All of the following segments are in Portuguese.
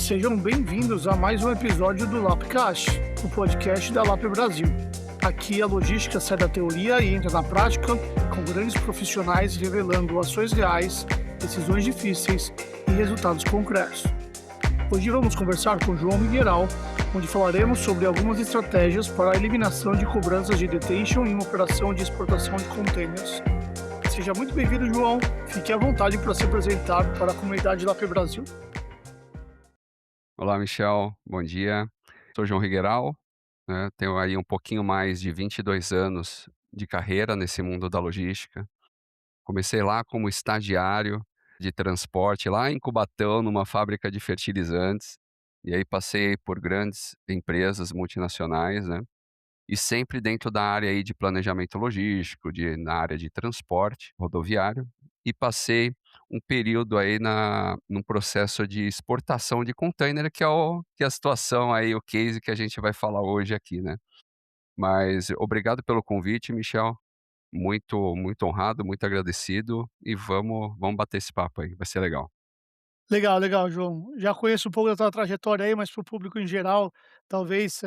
Sejam bem-vindos a mais um episódio do Lapcast, o podcast da Lap Brasil. Aqui a logística sai da teoria e entra na prática, com grandes profissionais revelando ações reais, decisões difíceis e resultados concretos. Hoje vamos conversar com João Rigueiral, onde falaremos sobre algumas estratégias para a eliminação de cobranças de detention em uma operação de exportação de containers. Seja muito bem-vindo, João. Fique à vontade para se apresentar para a comunidade Lap Brasil. Olá, Michel. Bom dia. Sou João Rigueiral, né? Tenho aí um pouquinho mais de 22 anos de carreira nesse mundo da logística. Comecei lá como estagiário de transporte, lá em Cubatão, numa fábrica de fertilizantes. E aí passei por grandes empresas multinacionais, né? E sempre dentro da área aí de planejamento logístico, na área de transporte rodoviário. E passei um período aí num processo de exportação de container, que é a situação aí, o case que a gente vai falar hoje aqui, né. Mas obrigado pelo convite, Michel, muito honrado, muito agradecido e vamos bater esse papo aí, vai ser legal. Legal, João. Já conheço um pouco da tua trajetória aí, mas para o público em geral, talvez,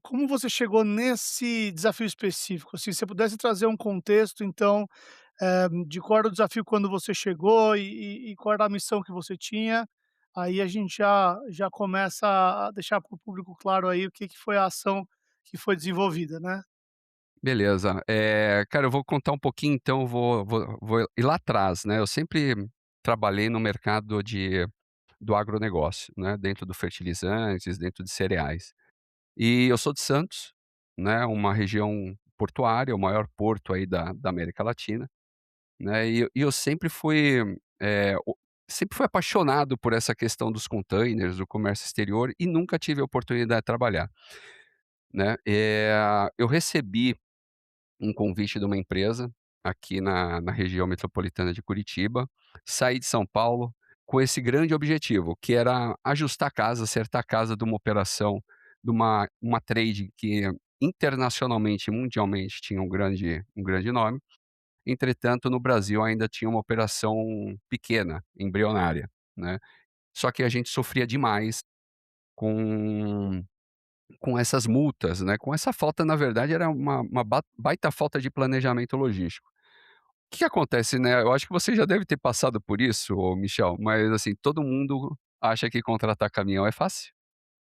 como você chegou nesse desafio específico? Assim, se você pudesse trazer um contexto, então, de qual era o desafio quando você chegou e qual era a missão que você tinha, aí a gente já começa a deixar para o público claro aí o que foi a ação que foi desenvolvida, né. Beleza, cara, eu vou contar um pouquinho então, vou ir lá atrás, né, eu sempre trabalhei no mercado do agronegócio, né, dentro do fertilizantes, dentro de cereais. E eu sou de Santos, né, uma região portuária, o maior porto aí da América Latina, né, e eu sempre fui apaixonado por essa questão dos containers, do comércio exterior e nunca tive a oportunidade de trabalhar, né. Eu recebi um convite de uma empresa aqui na região metropolitana de Curitiba, saí de São Paulo com esse grande objetivo, que era ajustar a casa, acertar a casa de uma operação, de uma trade que internacionalmente e mundialmente tinha um grande nome, entretanto no Brasil ainda tinha uma operação pequena, embrionária, né. Só que a gente sofria demais com essas multas, né, com essa falta, na verdade era uma baita falta de planejamento logístico. O que que acontece, né, eu acho que você já deve ter passado por isso, ô Michel, mas assim, todo mundo acha que contratar caminhão é fácil,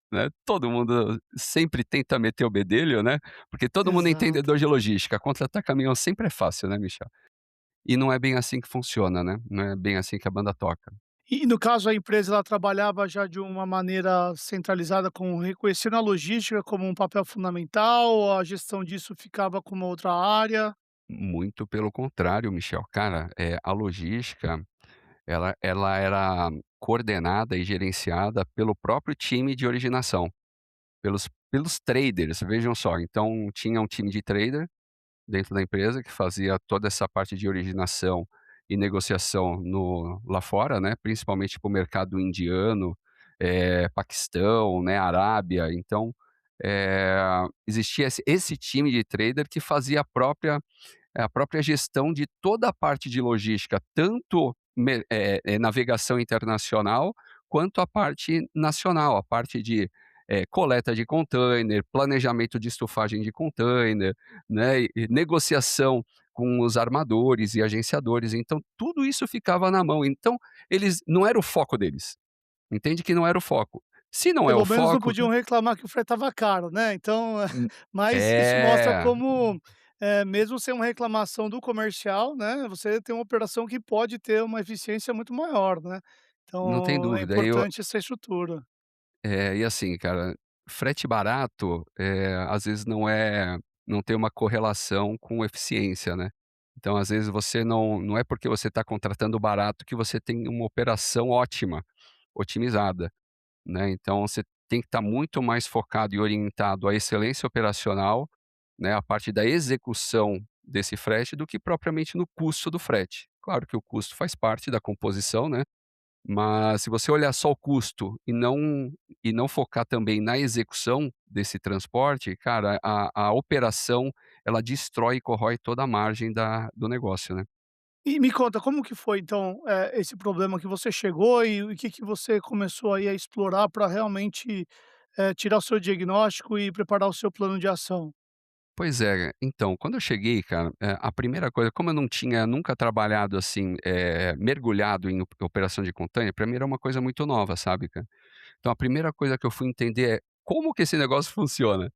né, todo mundo sempre tenta meter o bedelho, né, porque todo mundo é Exato. entendedor de logística, contratar caminhão sempre é fácil, né, Michel. E não é bem assim que funciona, né, não é bem assim que a banda toca. E no caso a empresa ela trabalhava já de uma maneira centralizada com reconhecendo a logística como um papel fundamental, ou a gestão disso ficava com uma outra área? Muito pelo contrário, Michel. Cara, a logística, ela era coordenada e gerenciada pelo próprio time de originação, pelos traders, vejam só. Então tinha um time de trader dentro da empresa que fazia toda essa parte de originação e negociação lá fora, né, principalmente para o mercado indiano, Paquistão, né, Arábia. Então, existia esse time de trader que fazia a própria gestão de toda a parte de logística, tanto navegação internacional, quanto a parte nacional, a parte de, coleta de container, planejamento de estufagem de container, né, e negociação com os armadores e agenciadores, então tudo isso ficava na mão, então eles não era o foco deles, entende que não era o foco. Se não é o Pelo menos não foco, podiam reclamar que o frete estava caro, né, então, hum, mas isso mostra é, como, mesmo sem uma reclamação do comercial, né, você tem uma operação que pode ter uma eficiência muito maior, né, não tem então é dúvida. importante essa estrutura. E assim, cara, frete barato, às vezes não tem uma correlação com eficiência, né. Então, às vezes, você não é porque você está contratando barato que você tem uma operação ótima, otimizada, né. Então você tem que estar muito mais focado e orientado à excelência operacional, né, a parte da execução desse frete, do que propriamente no custo do frete. Claro que o custo faz parte da composição, né, mas se você olhar só o custo e não focar também na execução desse transporte, cara, a operação ela destrói e corrói toda a margem do negócio, né. E me conta, como que foi então, esse problema que você chegou e o que que você começou aí a explorar para realmente, tirar o seu diagnóstico e preparar o seu plano de ação? Pois é, então, quando eu cheguei, cara, a primeira coisa, como eu não tinha nunca trabalhado assim, mergulhado em operação de container, pra mim era uma coisa muito nova, sabe, cara. Então a primeira coisa que eu fui entender é: como que esse negócio funciona?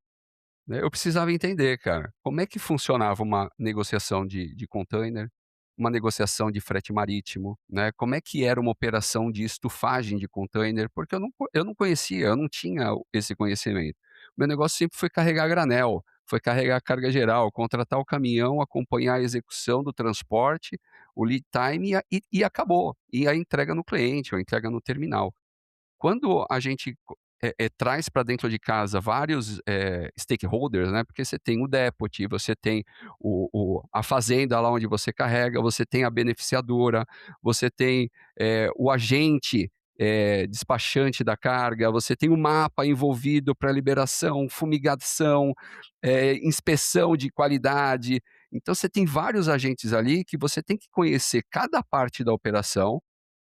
Né, eu precisava entender, cara, como é que funcionava uma negociação de container, uma negociação de frete marítimo, né, como é que era uma operação de estufagem de container, porque eu não conhecia, eu não tinha esse conhecimento. Meu negócio sempre foi carregar granel, foi carregar carga geral, contratar o caminhão, acompanhar a execução do transporte, o lead time e acabou, e a entrega no cliente, ou a entrega no terminal. Quando a gente traz para dentro de casa vários, stakeholders, né, porque você tem o depot, você tem a fazenda lá onde você carrega, você tem a beneficiadora, você tem, o agente, despachante da carga, você tem o mapa envolvido para liberação, fumigação, inspeção de qualidade. Então você tem vários agentes ali que você tem que conhecer cada parte da operação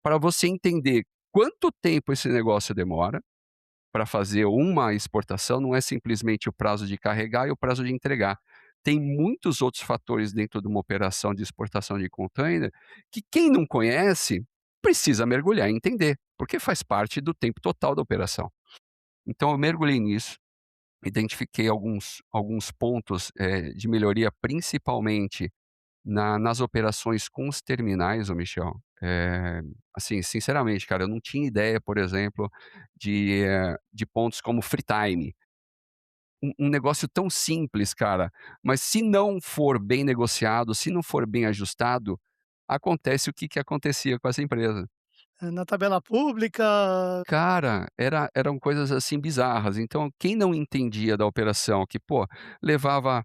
para você entender quanto tempo esse negócio demora para fazer uma exportação, não é simplesmente o prazo de carregar e o prazo de entregar. Tem muitos outros fatores dentro de uma operação de exportação de container que quem não conhece precisa mergulhar e entender, porque faz parte do tempo total da operação. Então eu mergulhei nisso, identifiquei alguns pontos, de melhoria, principalmente nas operações com os terminais, ô Michel, assim, sinceramente, cara, eu não tinha ideia, por exemplo, de pontos como free time. Um negócio tão simples, cara, mas se não for bem negociado, se não for bem ajustado, acontece o que acontecia com essa empresa. Na tabela pública. Cara, eram coisas, assim, bizarras. Então, quem não entendia da operação que, pô, levava,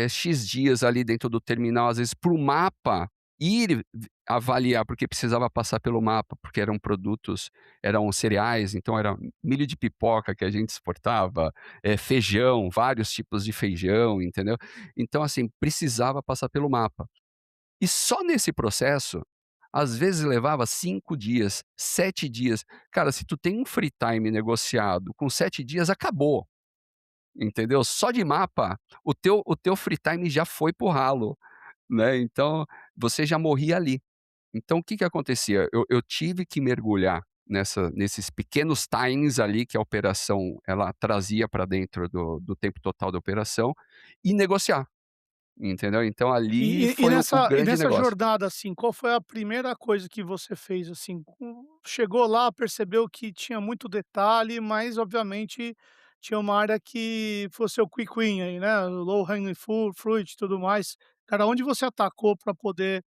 X dias ali dentro do terminal, às vezes, para o mapa ir avaliar, porque precisava passar pelo mapa, porque eram produtos, eram cereais, então era milho de pipoca que a gente exportava, feijão, vários tipos de feijão, entendeu. Então, assim, precisava passar pelo mapa. E só nesse processo, às vezes levava 5 dias, 7 dias. Cara, se tu tem um free time negociado com 7 dias, acabou, entendeu? Só de mapa, o teu free time já foi pro ralo, né, então você já morria ali. Então o que que acontecia? Eu tive que mergulhar nesses pequenos times ali que a operação ela trazia para dentro do tempo total da operação e negociar, entendeu? Então ali E foi o grande nessa negócio. jornada, assim, qual foi a primeira coisa que você fez, assim, chegou lá, percebeu que tinha muito detalhe, mas obviamente tinha uma área que fosse o quick win aí, né, o low hanging fruit e tudo mais. Cara, onde você atacou para poder,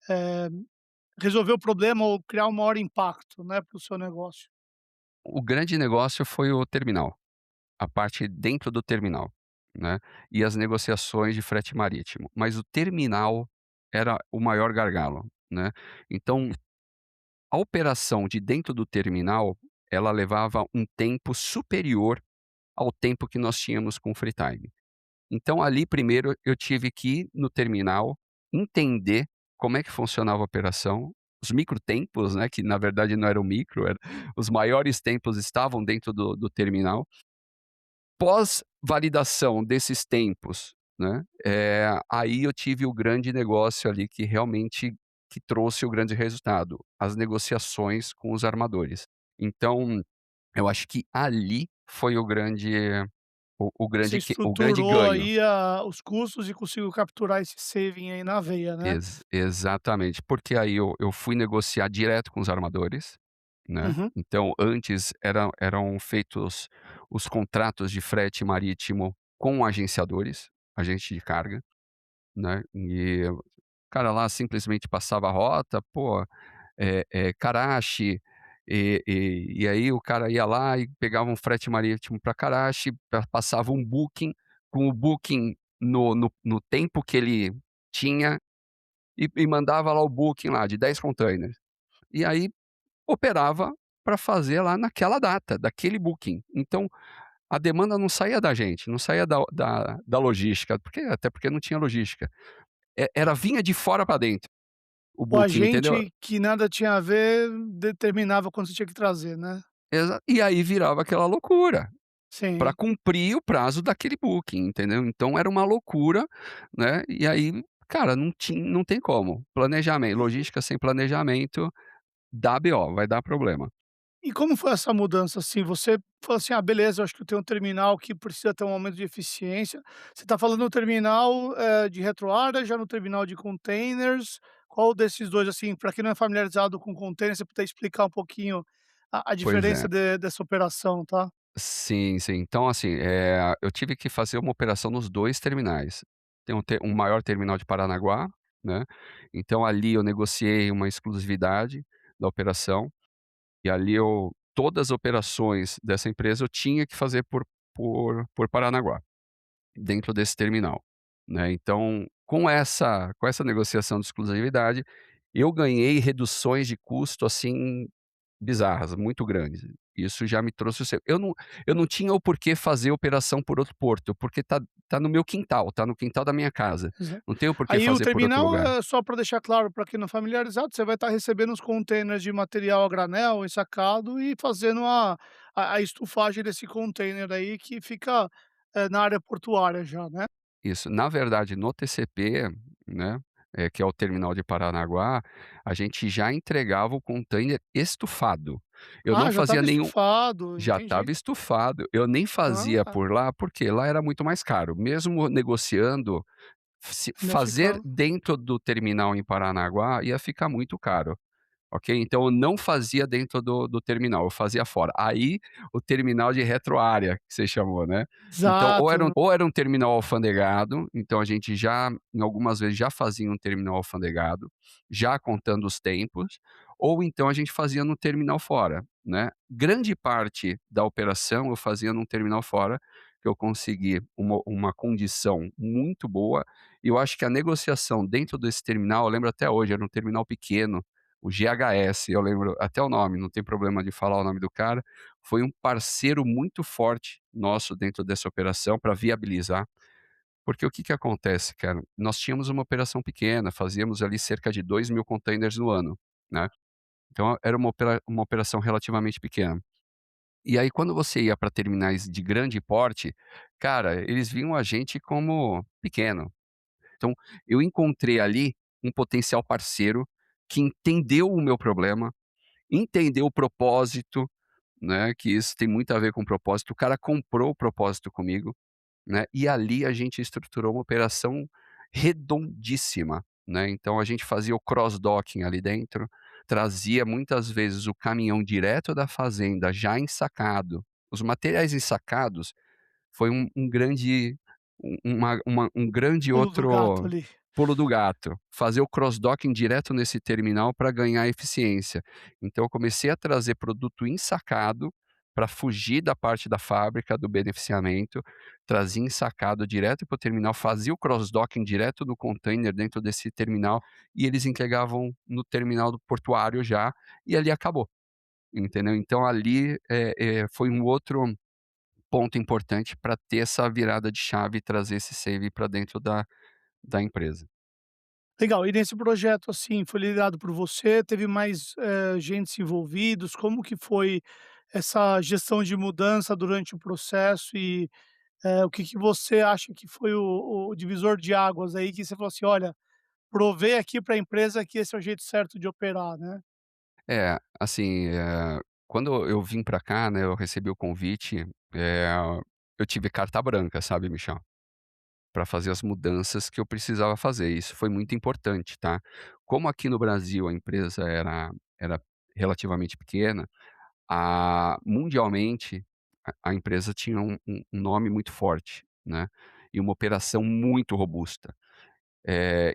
eh, resolver o problema ou criar o maior impacto, né, para o seu negócio? O grande negócio foi o terminal, a parte dentro do terminal, né, e as negociações de frete marítimo, mas o terminal era o maior gargalo, né. Então, a operação de dentro do terminal, ela levava um tempo superior ao tempo que nós tínhamos com free time. Então ali primeiro eu tive que ir no terminal, entender como é que funcionava a operação, os microtempos, né, que na verdade não eram micro, os maiores tempos estavam dentro do terminal. Pós validação desses tempos, né, aí eu tive o grande negócio ali que realmente que trouxe o grande resultado, as negociações com os armadores. Então, eu acho que ali foi Você o grande estruturou ganho. aí os custos e conseguiu capturar esse saving aí na veia, né? Exatamente, porque aí eu fui negociar direto com os armadores, né, Uhum. então antes eram feitos os contratos de frete marítimo com agenciadores, agente de carga, né, e o cara lá simplesmente passava a rota, pô, Karachi, e aí o cara ia lá e pegava um frete marítimo para Karachi, passava um booking, com o booking no tempo que ele tinha e mandava lá o booking lá de 10 containers. E aí operava para fazer lá naquela data, daquele booking. Então, a demanda não saía da gente, não saía da logística, porque até porque não tinha logística. Era vinha de fora para dentro. o O booking, entendeu? agente que nada tinha a ver determinava quando você tinha que trazer, né. E aí virava aquela loucura, para Sim. cumprir o prazo daquele booking, entendeu. Então era uma loucura, né, e aí, cara, não tem como. Planejamento E logística sem planejamento dá BO, vai dar problema. e como foi essa mudança, assim? Você falou assim: "Ah, beleza, eu acho que eu tenho um terminal que precisa ter um aumento de eficiência". Você está falando no terminal, de retroárea, já no terminal de containers? Qual desses 2, assim, para quem não é familiarizado com container, você puder explicar um pouquinho a Pois é. diferença dessa operação, tá? Sim, sim. Então, assim, eu tive que fazer uma operação nos 2 terminais. Tem um maior terminal de Paranaguá, né, então ali eu negociei uma exclusividade da operação, e ali eu todas as operações dessa empresa eu tinha que fazer por Paranaguá, dentro desse terminal, né. Então, com essa negociação de exclusividade, eu ganhei reduções de custo, assim, bizarras, muito grandes. Isso já me trouxe o seu eu não tinha o porquê fazer operação por outro porto, porque tá no meu quintal, tá no quintal da minha casa. Exato. Não tenho por que Aí o fazer por outro terminal, lugar. só para deixar claro para quem não é familiarizado, você vai estar recebendo os containers de material a granel, ensacado e fazendo a estufagem desse container aí que fica, na área portuária já, né? Isso. Na verdade, no TCP, né, que é o terminal de Paranaguá, a gente já entregava o container estufado. Eu não Ah, já fazia estava nenhum estufado, Já entendi. estava estufado. Eu nem fazia Ah, por lá, porque lá era muito mais caro. Mesmo negociando, se ainda fazer ficava dentro do terminal em Paranaguá ia ficar muito caro. Ok? Então eu não fazia dentro do terminal, eu fazia fora. Aí, o terminal de retroárea, que você chamou, né. Então exato. ou era um terminal alfandegado, então a gente já, em algumas vezes, já fazia um terminal alfandegado, já contando os tempos, ou então a gente fazia no terminal fora, né. Grande parte da operação eu fazia num terminal fora, que eu consegui uma condição muito boa, e eu acho que a negociação dentro desse terminal, eu lembro até hoje, era um terminal pequeno, o GHS, eu lembro até o nome, não tem problema de falar o nome do cara, foi um parceiro muito forte nosso dentro dessa operação para viabilizar, porque o que que acontece, cara, nós tínhamos uma operação pequena, fazíamos ali cerca de 2.000 containers no ano, né, então era uma operação relativamente pequena. E aí quando você ia para terminais de grande porte, cara, eles viam a gente como pequeno. Então, eu encontrei ali um potencial parceiro que entendeu o meu problema, entendeu o propósito, né, que isso tem muito a ver com propósito. O cara comprou o propósito comigo, né, e ali a gente estruturou uma operação redondíssima, né. Então a gente fazia o cross-docking ali dentro, trazia muitas vezes o caminhão direto da fazenda já ensacado. Os materiais ensacados foi um grande um grande Pulo do gato outro ali. pulo do gato, fazer o cross-docking direto nesse terminal para ganhar eficiência. Então eu comecei a trazer produto ensacado, para fugir da parte da fábrica, do beneficiamento, trazia ensacado direto para o terminal, fazia o cross-docking direto no container dentro desse terminal, e eles entregavam no terminal do portuário já, e ali acabou, entendeu. Então ali, foi um outro ponto importante para ter essa virada de chave e trazer esse save para dentro da empresa. Legal, e nesse projeto, assim, foi liderado por você? Teve mais, gentes envolvidos? Como que foi essa gestão de mudança durante o processo e, o que que você acha que foi o divisor de águas aí, que você falou assim: "Olha, provei aqui para a empresa que esse é o jeito certo de operar", né? É, assim, quando eu vim para cá, né, eu recebi o convite, eu tive carta branca, sabe, Michel, para fazer as mudanças que eu precisava fazer. Isso foi muito importante, tá. Como aqui no Brasil a empresa era relativamente pequena, mundialmente, a empresa tinha um nome muito forte, né, e uma operação muito robusta.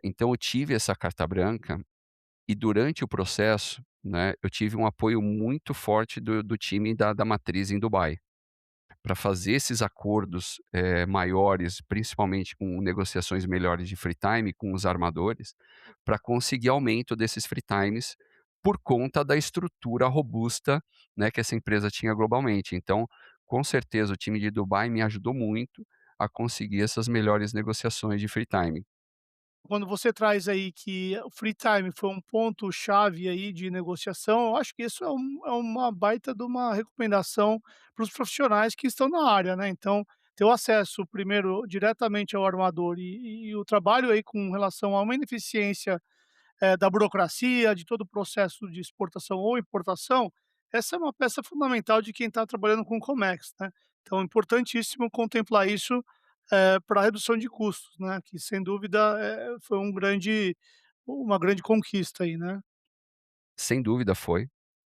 Então eu tive essa carta branca e durante o processo, né, eu tive um apoio muito forte do time da matriz em Dubai, para fazer esses acordos, maiores, principalmente com negociações melhores de free time com os armadores, para conseguir aumento desses free times, por conta da estrutura robusta, né, que essa empresa tinha globalmente. Então, com certeza o time de Dubai me ajudou muito a conseguir essas melhores negociações de free time. quando você traz aí que o free time foi um ponto chave aí de negociação, eu acho que isso é uma baita de uma recomendação para os profissionais que estão na área, né. Então, ter o acesso primeiro diretamente ao armador e o trabalho aí com relação a uma ineficiência da burocracia, de todo o processo de exportação ou importação, essa é uma peça fundamental de quem está trabalhando com Comex, né. Então é importantíssimo contemplar isso, pra redução de custos, né, que sem dúvida, foi uma grande conquista aí, né. Sem dúvida foi.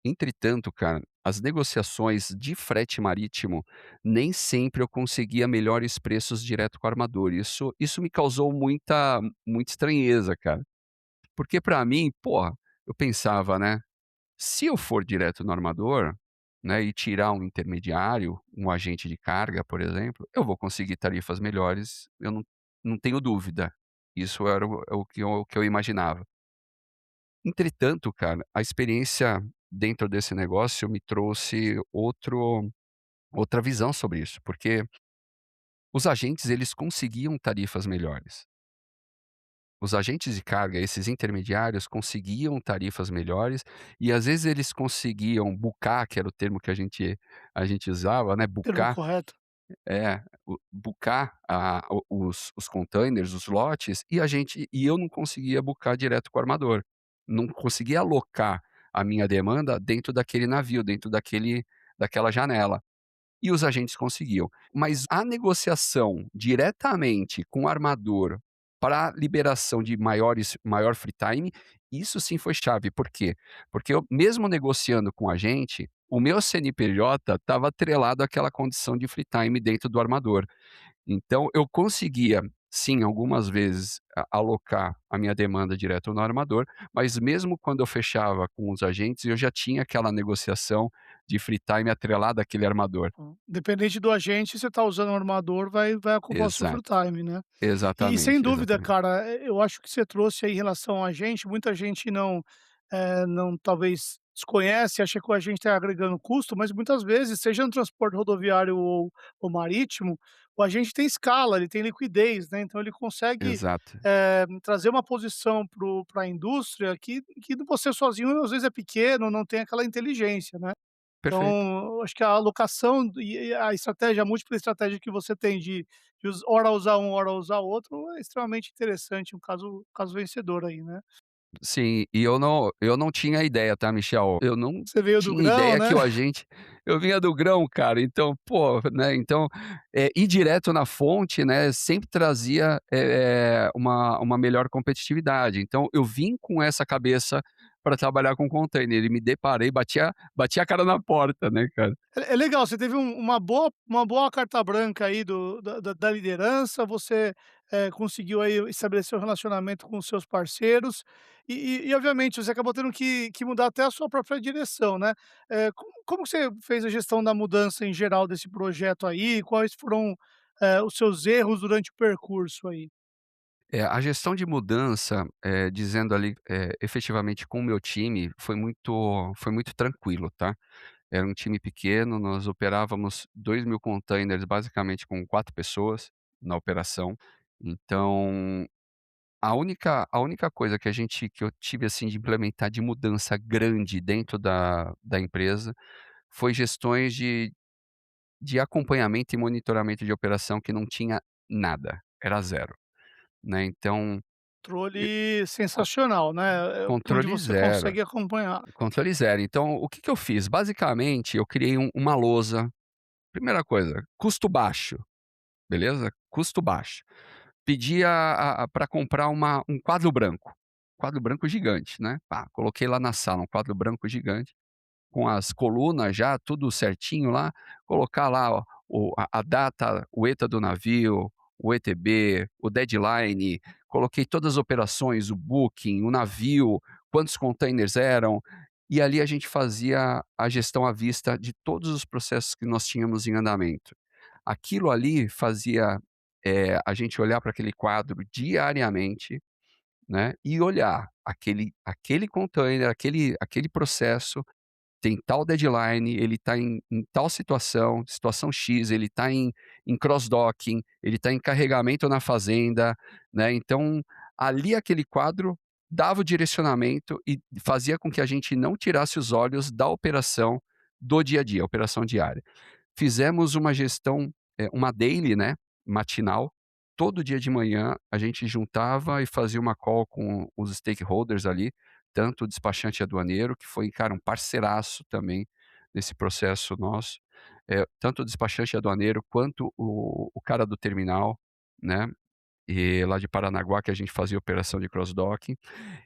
Entretanto, cara, as negociações de frete marítimo, nem sempre eu conseguia melhores preços direto com o armador. Isso me causou muita estranheza, cara. Porque pra mim, porra, eu pensava, né, se eu for direto no armador, né, e tirar um intermediário, um agente de carga, por exemplo, eu vou conseguir tarifas melhores, eu não tenho dúvida. Isso era o que eu imaginava. Entretanto, cara, a experiência dentro desse negócio me trouxe outra visão sobre isso, porque os agentes, eles conseguiam tarifas melhores. Os agentes de carga, esses intermediários, conseguiam tarifas melhores e às vezes eles conseguiam bucar, que era o termo que a gente usava, né, Termo bucar, correto. bucar os containers, os lotes, e eu não conseguia bucar direto com o armador. Não conseguia alocar a minha demanda dentro daquele navio, dentro daquela janela. E os agentes conseguiam. Mas a negociação diretamente com o armador para liberação de maior free time, isso sim foi chave. Por quê? Porque eu mesmo negociando com o agente, o meu CNPJ estava atrelado àquela condição de free time dentro do armador. Então eu conseguia, sim, algumas vezes alocar a minha demanda direto no armador, mas mesmo quando eu fechava com os agentes, eu já tinha aquela negociação de free time atrelada àquele armador. Independente do agente, você está usando o armador, vai ocupar o seu full Exato, time, né. E sem exatamente, dúvida, exatamente. cara, eu acho que você trouxe aí em relação a gente, muita gente não talvez desconhece, acha que o agente está agregando custo, mas muitas vezes, seja no transporte rodoviário ou marítimo, o agente tem escala, ele tem liquidez, né, então ele consegue, Exato, trazer uma posição para a indústria que você sozinho às vezes é pequeno, não tem aquela inteligência, né. perfeito. Então, eu acho que a alocação e a estratégia, a múltipla estratégia que você tem de ora usar um, ora usar outro, é extremamente interessante, um caso vencedor aí, né. Sim, e eu não tinha ideia, tá, Michel, eu não Você veio do tinha grão, ideia né. que o agente eu vinha do grão, cara, então, pô, né, então, ir direto na fonte, né, sempre trazia, uma melhor competitividade, então eu vim com essa cabeça para trabalhar com container e me deparei, bati a cara na porta, né, cara. É legal, você teve uma boa carta branca aí da liderança, você, conseguiu aí estabelecer um relacionamento com os seus parceiros e obviamente você acabou tendo que mudar até a sua própria direção, né. Como você fez a gestão da mudança em geral desse projeto aí? Quais foram, os seus erros durante o percurso aí? A gestão de mudança, dizendo ali, efetivamente com o meu time, foi muito tranquilo, tá. Era um time pequeno, nós operávamos 2.000 containers basicamente com 4 pessoas na operação. Então, a única coisa que eu tive, assim, de implementar de mudança grande dentro da empresa, foi gestões de acompanhamento e monitoramento de operação que não tinha nada, era zero, né. Então, e Controle co sensacional, né, onde controle você zero, consegue acompanhar. controle zero. Então, o que que eu fiz? Basicamente, eu criei uma lousa. Primeira coisa, custo baixo, beleza? Custo baixo. Pedi pra comprar um quadro branco gigante, né, pá, coloquei lá na sala um quadro branco gigante, com as colunas já tudo certinho lá, colocar lá a data, o ETA do navio, o ETB, o deadline, coloquei todas as operações, o booking, o navio, quantos containers eram, e ali a gente fazia a gestão à vista de todos os processos que nós tínhamos em andamento. Aquilo ali fazia, a gente olhar para aquele quadro diariamente, né, e olhar aquele container, aquele processo tem tal deadline, ele está em tal situação X, ele está em cross-docking, ele está em carregamento na fazenda, né, então Ali aquele quadro dava o direcionamento e fazia com que a gente não tirasse os olhos da operação do dia a dia, operação diária. Fizemos uma gestão, uma daily, né, matinal. Todo dia de manhã a gente juntava e fazia uma call com os stakeholders ali, tanto o despachante aduaneiro, que foi, cara, um parceiraço também nesse processo nosso, tanto o despachante aduaneiro quanto o cara do terminal, né, e lá de Paranaguá, que a gente fazia operação de cross-docking,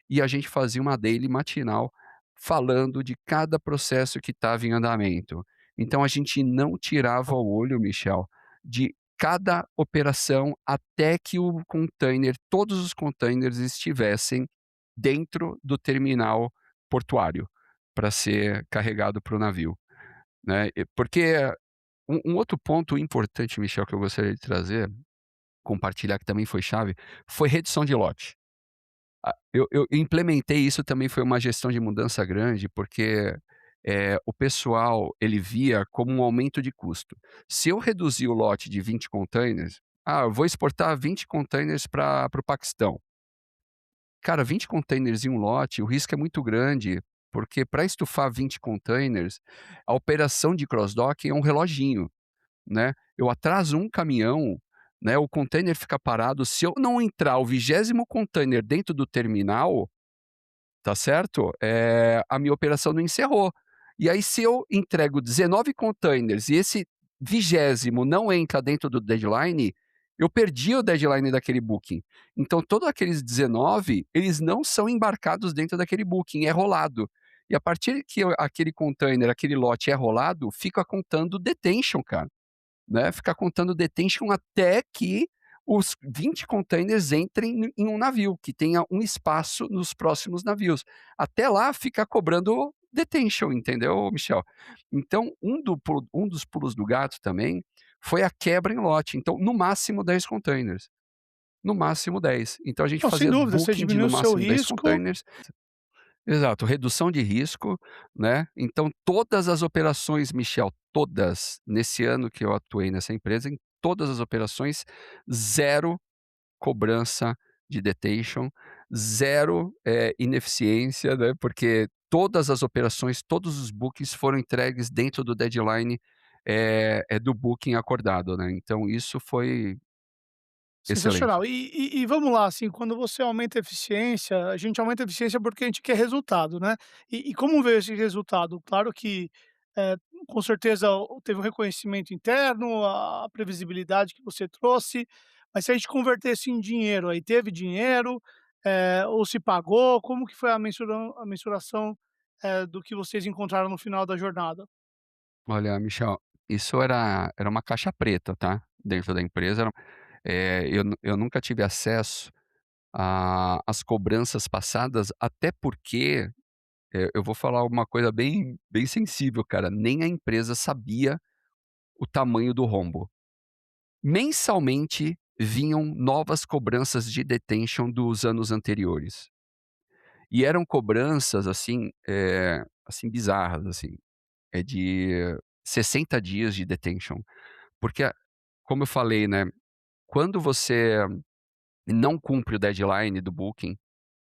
e a gente fazia uma daily matinal falando de cada processo que estava em andamento. Então a gente não tirava o olho, Michel, de cada operação até que o container, todos os containers estivessem dentro do terminal portuário para ser carregado para o navio, né. Porque um outro ponto importante, Michel, que eu gostaria de trazer, compartilhar, que também foi chave, foi redução de lote. Eu implementei isso, também foi uma gestão de mudança grande, porque, o pessoal, ele via como um aumento de custo. Se eu reduzir o lote de 20 containers, eu vou exportar 20 containers para o Paquistão. Cara, 20 containers em um lote, o risco é muito grande, porque para estufar 20 containers, a operação de cross-docking é um reloginho, né. Eu atraso um caminhão, né, o container fica parado, se eu não entrar o 20º container dentro do terminal, tá certo, a minha operação não encerrou. E aí, se eu entrego 19 containers e esse 20º não entra dentro do deadline, eu perdi o deadline daquele booking. Então todos aqueles 19, eles não são embarcados dentro daquele booking, é rolado. E a partir que aquele container, aquele lote é rolado, fica contando detention, cara. Né, ficar contando detention até que os 20 containers entrem em um navio, que tenha um espaço nos próximos navios. Até lá, ficar cobrando detention, entendeu, Michel? Então, um dos pulos do gato também foi a quebra em lote, então, no máximo 10 containers, no máximo 10. Então a gente Não, sem fazia dúvida, você booking de diminui no o seu máximo 10 risco. containers. Exato, redução de risco, né. Então todas as operações, Michel, todas, nesse ano que eu atuei nessa empresa, em todas as operações, zero cobrança de detention, zero, ineficiência, né, porque todas as operações, todos os bookings foram entregues dentro do deadline, do booking acordado, né. Então isso foi excelente. Sensacional. E vamos lá, assim, quando você aumenta a eficiência, a gente aumenta a eficiência porque a gente quer resultado, né. E como veio esse resultado? Claro que, eh, com certeza teve um reconhecimento interno, a previsibilidade que você trouxe, mas se a gente converter isso em dinheiro, aí teve dinheiro, ou se pagou? Como que foi a mensuração, do que vocês encontraram no final da jornada? Olha, Michel, isso era uma caixa preta, tá, dentro da empresa. Eu nunca tive acesso a às cobranças passadas, até porque, eu vou falar uma coisa bem sensível, cara, nem a empresa sabia o tamanho do rombo. Mensalmente vinham novas cobranças de detention dos anos anteriores. E eram cobranças, assim, bizarras, assim, de 60 dias de detention. Porque como eu falei, né, quando você não cumpre o deadline do booking,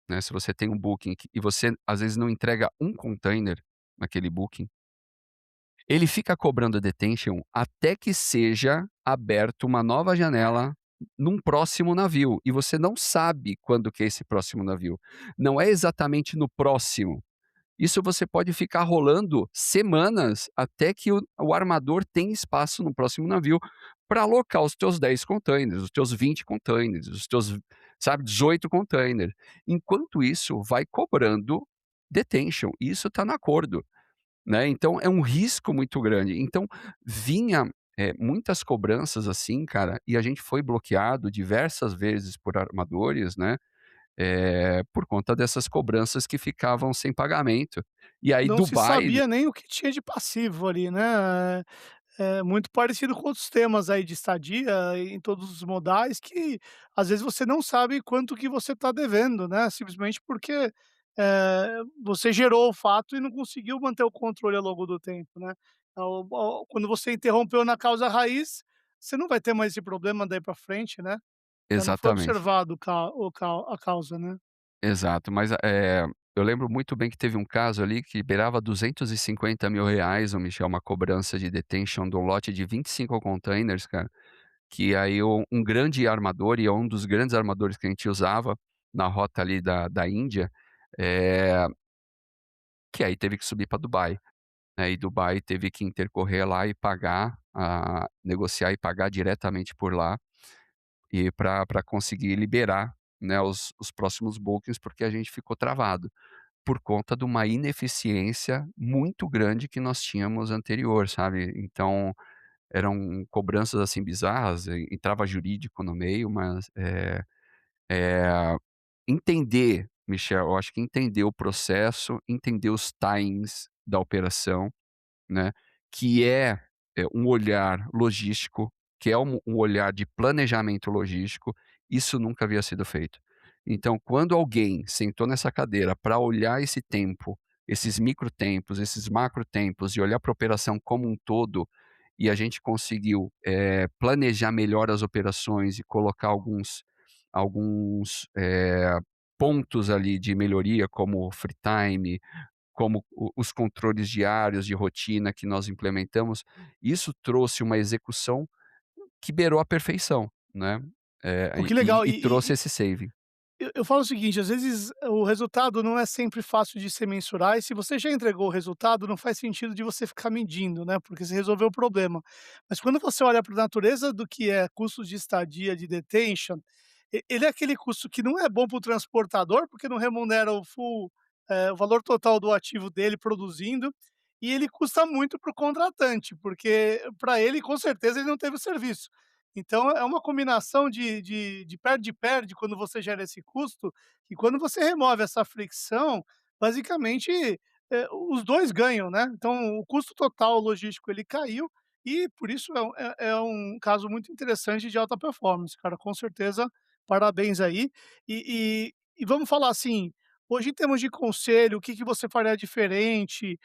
né, se você tem um booking e você às vezes não entrega um container naquele booking, ele fica cobrando detention até que seja aberto uma nova janela num próximo navio, e você não sabe quando que é esse próximo navio. Não é exatamente no próximo. Isso você pode ficar rolando semanas até que o armador tenha espaço no próximo navio para alocar os teus 10 containers, os teus 20 containers, os teus, sabe, 18 containers. Enquanto isso, vai cobrando detention, e isso está no acordo, né, então é um risco muito grande. Então vinha, muitas cobranças assim, cara, e a gente foi bloqueado diversas vezes por armadores, né, por conta dessas cobranças que ficavam sem pagamento. E aí Não se Dubai. sabia nem o que tinha de passivo ali, né. É muito parecido com outros temas aí de estadia em todos os modais que, às vezes, você não sabe quanto que você está devendo, né, simplesmente porque, você gerou o fato e não conseguiu manter o controle ao longo do tempo, né. Quando você interrompeu na causa raiz, você não vai ter mais esse problema daí para frente, né. Não foi exatamente. observado a causa, né. Exato, mas, eu lembro muito bem que teve um caso ali que beirava R$ 250.000, ô Michel, uma cobrança de detention de um lote de 25 containers, cara, que aí um grande armador, e é um dos grandes armadores que a gente usava na rota ali da Índia, eh, que aí teve que subir para Dubai, né, e Dubai teve que intercorrer lá e pagar, negociar e pagar diretamente por lá, e para conseguir liberar, né, os próximos bookings, porque a gente ficou travado. Por conta de uma ineficiência muito grande que nós tínhamos anterior, sabe. Então, eram cobranças, assim, bizarras, entrava jurídico no meio, mas, entender, Michel, eu acho que entender o processo, entender os timings da operação, né, que um olhar logístico, que é um olhar de planejamento logístico, isso nunca havia sido feito. Então, quando alguém sentou nessa cadeira para olhar esse tempo, esses micro tempos, esses macro tempos e olhar para a operação como um todo, e a gente conseguiu, planejar melhor as operações e colocar alguns pontos ali de melhoria, como free time, como os controles diários de rotina que nós implementamos, isso trouxe uma execução que beirou a perfeição, né, Pô, que e e legal. e trouxe esse saving. Eu falo o seguinte, às vezes o resultado não é sempre fácil de se mensurar e se você já entregou o resultado, não faz sentido de você ficar medindo, né, porque você resolveu o problema. Mas quando você olha para a natureza do que é custo de estadia, de detention, ele é aquele custo que não é bom para o transportador, porque não remunera o valor total do ativo dele produzindo, e ele custa muito para o contratante, porque para ele, com certeza, ele não teve o serviço. Então é uma combinação de perde-perde quando você gera esse custo, e quando você remove essa fricção, basicamente, os 2 ganham, né. Então o custo total logístico ele caiu, e por isso é um caso muito interessante de alta performance, cara, com certeza, parabéns aí. E vamos falar assim, hoje em termos de conselho, o que que você faria diferente?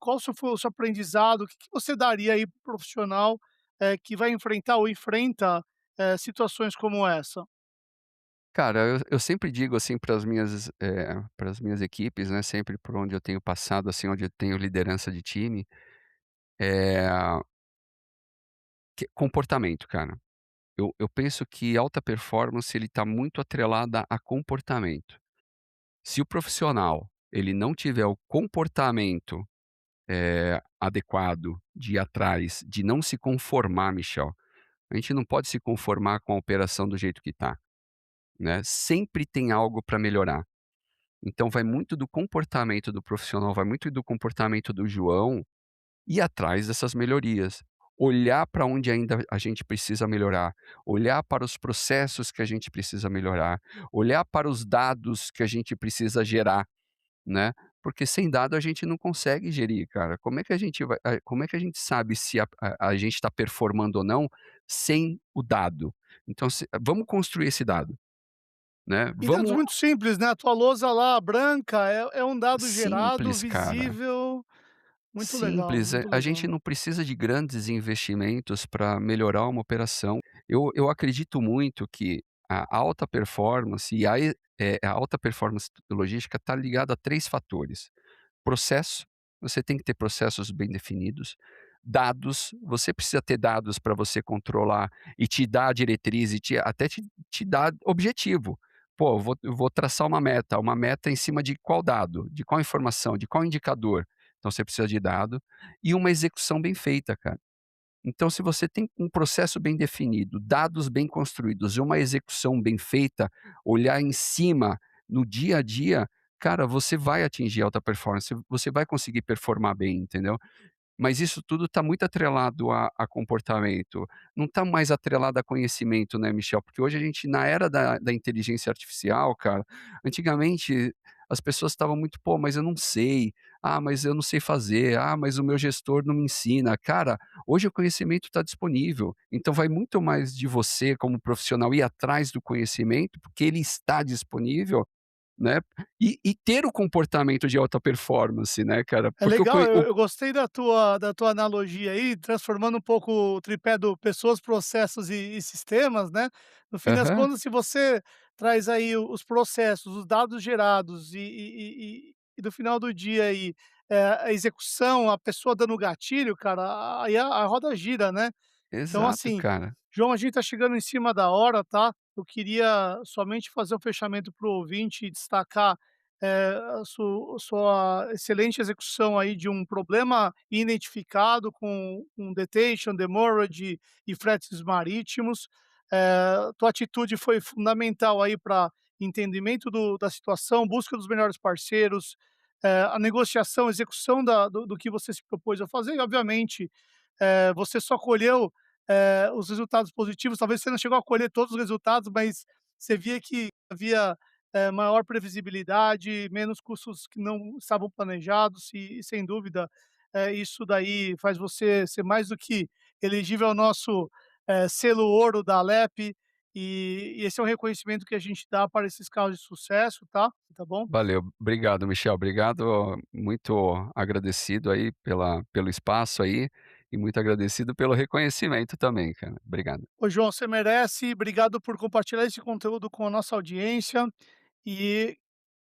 Qual o seu aprendizado? O que que você daria aí para o profissional que vai enfrentar ou enfrenta, situações como essa. Cara, eu sempre digo, assim, para as minhas equipes, né, sempre por onde eu tenho passado, assim, onde eu tenho liderança de time, eh, comportamento, cara. Eu penso que alta performance ele está muito atrelada a comportamento. Se o profissional, ele não tiver o comportamento, adequado de ir atrás, de não se conformar, Michel, a gente não pode se conformar com a operação do jeito que está, né, sempre tem algo para melhorar. Então vai muito do comportamento do profissional, vai muito do comportamento do João, ir atrás dessas melhorias. Olhar para onde ainda a gente precisa melhorar, olhar para os processos que a gente precisa melhorar, olhar para os dados que a gente precisa gerar, né, porque sem dado a gente não consegue gerir, cara. Como é que a gente sabe se a gente está performando ou não sem o dado? Então vamos construir esse dado, né, E dados vamos muito simples, né, a tua lousa lá branca é um dado gerado, simples, cara. visível, muito legal, Simples, muito a gente legal. não precisa de grandes investimentos para melhorar uma operação. Eu acredito muito que a alta performance e a alta performance logística está ligada a 3 fatores: processo, você tem que ter processos bem definidos; dados, você precisa ter dados para você controlar e te dar diretriz e te dar objetivo. Pô, eu vou traçar uma meta em cima de qual dado, de qual informação, de qual indicador. Então você precisa de dado e uma execução bem feita, cara. Então se você tem um processo bem definido, dados bem construídos e uma execução bem feita, olhar em cima, no dia a dia, cara, você vai atingir alta performance, você vai conseguir performar bem, entendeu? Mas isso tudo está muito atrelado a comportamento, não está mais atrelado a conhecimento, né, Michel, porque hoje a gente na era da inteligência artificial, cara, antigamente as pessoas estavam muito: "Pô, mas eu não sei. Ah, mas eu não sei fazer. Ah, mas o meu gestor não me ensina". Cara, hoje o conhecimento está disponível, então vai muito mais de você como profissional ir atrás do conhecimento, porque ele está disponível, né, e ter o comportamento de alta performance, né, cara, É porque legal, eu o eu gostei da tua analogia aí, transformando um pouco o tripé do pessoas, processos e sistemas, né. No fim das aham, contas, se você traz aí os processos, os dados gerados e no final do dia aí, a execução, a pessoa dando o gatilho, cara, aí a roda gira, né. Então, exato, assim, cara. João, a gente está chegando em cima da hora, tá? Eu queria somente fazer um fechamento para o ouvinte e destacar a sua excelente execução aí de um problema identificado com detention, demurrage e fretes marítimos. Tua atitude foi fundamental aí para entendimento da situação, busca dos melhores parceiros, a negociação, execução do que você se propôs a fazer e, obviamente, você só colheu os resultados positivos. Talvez você não chegou a colher todos os resultados, mas você via que havia, maior previsibilidade, menos custos que não estavam planejados e sem dúvida, isso daí faz você ser mais do que elegível ao nosso, selo ouro da Alep, e esse é um reconhecimento que a gente dá para esses casos de sucesso, tá bom? Valeu, obrigado, Michel, obrigado, muito agradecido aí pelo espaço aí, e muito agradecido pelo reconhecimento também, cara. Obrigado. Ô João, você merece, obrigado por compartilhar esse conteúdo com a nossa audiência, e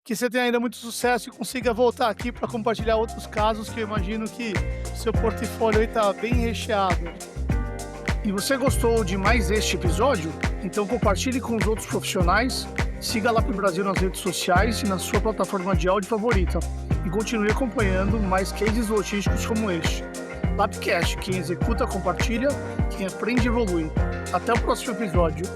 que você tenha ainda muito sucesso e consiga voltar aqui para compartilhar outros casos que eu imagino que seu portfólio está bem recheado. E você gostou de mais este episódio? Então compartilhe com os outros profissionais, siga lá para o Brasil nas redes sociais e na sua plataforma de áudio favorita. E continue acompanhando mais cases logísticos como este. Labcast, quem executa compartilha, quem aprende evolui. Até o próximo episódio.